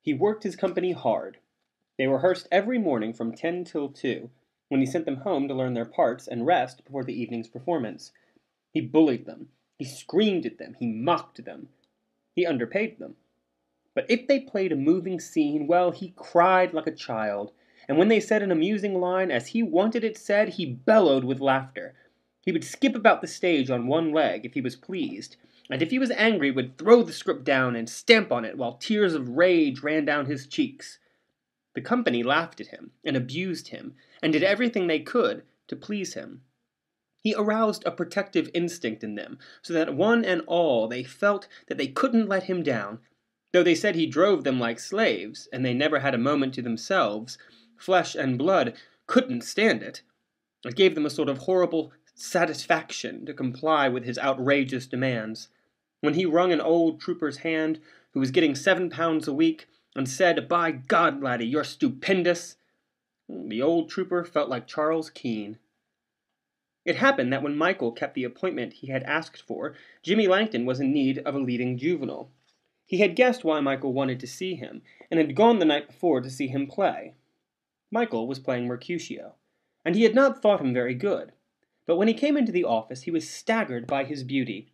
He worked his company hard. They rehearsed every morning from 10 till 2, when he sent them home to learn their parts and rest before the evening's performance. He bullied them. He screamed at them. He mocked them. He underpaid them. But if they played a moving scene, well, he cried like a child, and when they said an amusing line as he wanted it said, he bellowed with laughter. He would skip about the stage on one leg if he was pleased, and if he was angry would throw the script down and stamp on it while tears of rage ran down his cheeks. The company laughed at him and abused him and did everything they could to please him. He aroused a protective instinct in them, so that one and all they felt that they couldn't let him down. Though they said he drove them like slaves, and they never had a moment to themselves, flesh and blood couldn't stand it. It gave them a sort of horrible satisfaction to comply with his outrageous demands. When he wrung an old trooper's hand, who was getting £7 a week, and said, "By God, laddie, you're stupendous," the old trooper felt like Charles Keene. It happened that when Michael kept the appointment he had asked for, Jimmy Langton was in need of a leading juvenile. He had guessed why Michael wanted to see him, and had gone the night before to see him play. Michael was playing Mercutio, and he had not thought him very good. But when he came into the office he was staggered by his beauty.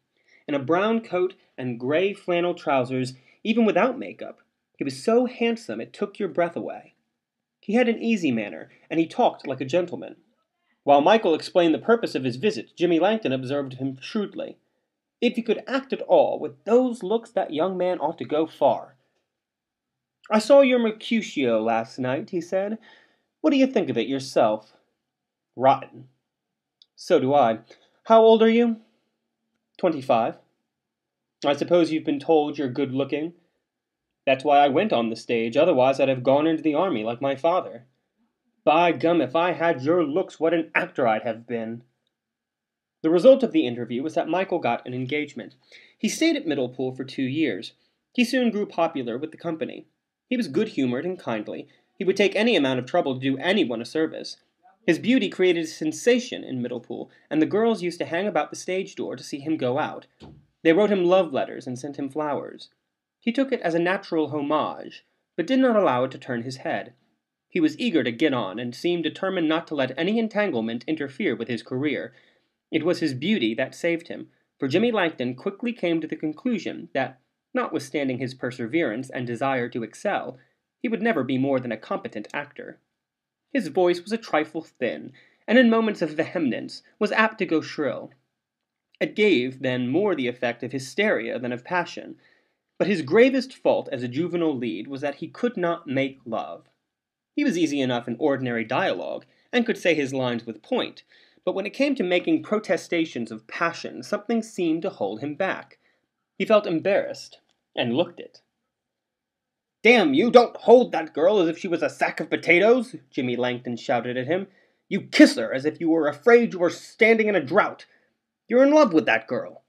In a brown coat and grey flannel trousers, even without makeup, he was so handsome it took your breath away. He had an easy manner, and he talked like a gentleman. While Michael explained the purpose of his visit, Jimmy Langton observed him shrewdly. If he could act at all, with those looks that young man ought to go far. "I saw your Mercutio last night," he said. "What do you think of it yourself?" "Rotten." "So do I. How old are you?" 25. "I suppose you've been told you're good-looking?" "That's why I went on the stage, otherwise I'd have gone into the army like my father." "By gum, if I had your looks, what an actor I'd have been." The result of the interview was that Michael got an engagement. He stayed at Middlepool for 2 years. He soon grew popular with the company. He was good-humored and kindly. He would take any amount of trouble to do anyone a service. His beauty created a sensation in Middlepool, and the girls used to hang about the stage door to see him go out. They wrote him love letters and sent him flowers. He took it as a natural homage, but did not allow it to turn his head. He was eager to get on, and seemed determined not to let any entanglement interfere with his career. It was his beauty that saved him, for Jimmy Langton quickly came to the conclusion that, notwithstanding his perseverance and desire to excel, he would never be more than a competent actor. His voice was a trifle thin, and in moments of vehemence was apt to go shrill. It gave, then, more the effect of hysteria than of passion, but his gravest fault as a juvenile lead was that he could not make love. He was easy enough in ordinary dialogue, and could say his lines with point, but when it came to making protestations of passion, something seemed to hold him back. He felt embarrassed, and looked it. "Damn you, don't hold that girl as if she was a sack of potatoes," Jimmy Langton shouted at him. "You kiss her as if you were afraid you were standing in a drought. You're in love with that girl.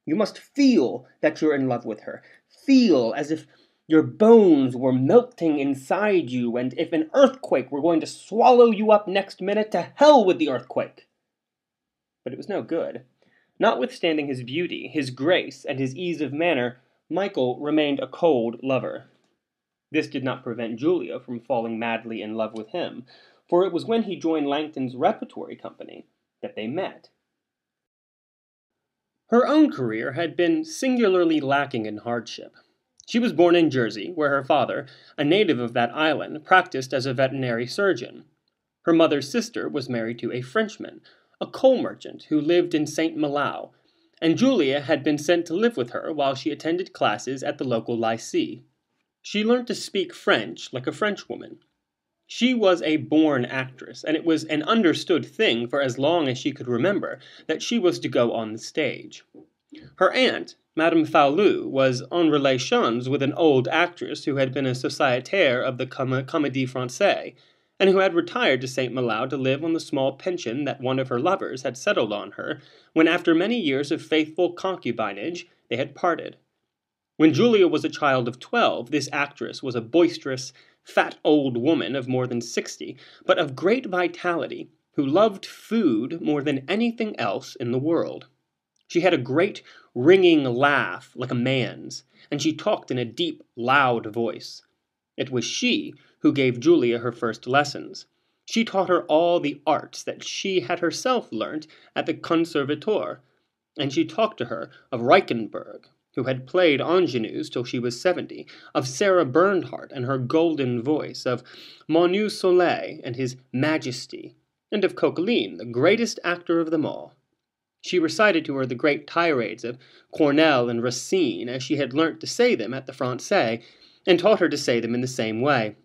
You must feel that you're in love with her. Feel as if your bones were melting inside you, and if an earthquake were going to swallow you up next minute, to hell with the earthquake." But it was no good. Notwithstanding his beauty, his grace, and his ease of manner, Michael remained a cold lover. This did not prevent Julia from falling madly in love with him, for it was when he joined Langton's repertory company that they met. Her own career had been singularly lacking in hardship. She was born in Jersey, where her father, a native of that island, practiced as a veterinary surgeon. Her mother's sister was married to a Frenchman, a coal merchant who lived in St. Malo, and Julia had been sent to live with her while she attended classes at the local lycée. She learned to speak French like a Frenchwoman. She was a born actress, and it was an understood thing for as long as she could remember that she was to go on the stage. Her aunt, Madame Faulu, was en relations with an old actress who had been a sociétaire of the Comédie Française, and who had retired to St. Malo to live on the small pension that one of her lovers had settled on her, when after many years of faithful concubinage they had parted. When Julia was a child of 12, this actress was a boisterous, fat old woman of more than 60, but of great vitality, who loved food more than anything else in the world. She had a great, ringing laugh like a man's, and she talked in a deep, loud voice. It was she who gave Julia her first lessons. She taught her all the arts that she had herself learnt at the Conservatoire, and she talked to her of Reichenberg, who had played ingenues till she was 70, of Sarah Bernhardt and her golden voice, of Monu Soleil and his majesty, and of Coquelin, the greatest actor of them all. She recited to her the great tirades of Corneille and Racine as she had learnt to say them at the Francais, and taught her to say them in the same way.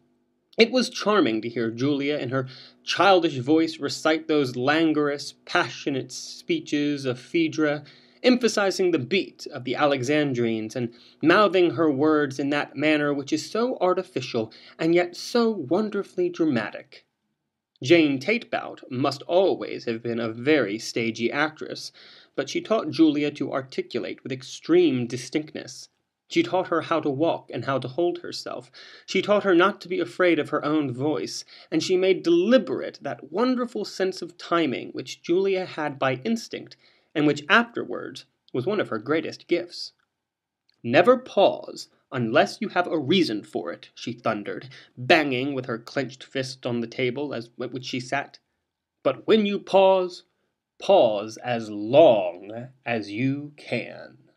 It was charming to hear Julia in her childish voice recite those languorous, passionate speeches of Phaedra, emphasizing the beat of the Alexandrines, and mouthing her words in that manner which is so artificial and yet so wonderfully dramatic. Jane Tatebout must always have been a very stagey actress, but she taught Julia to articulate with extreme distinctness. She taught her how to walk and how to hold herself. She taught her not to be afraid of her own voice, and she made deliberate that wonderful sense of timing which Julia had by instinct, and which afterwards was one of her greatest gifts. "Never pause unless you have a reason for it," she thundered, banging with her clenched fist on the table at which she sat. "But when you pause, pause as long as you can."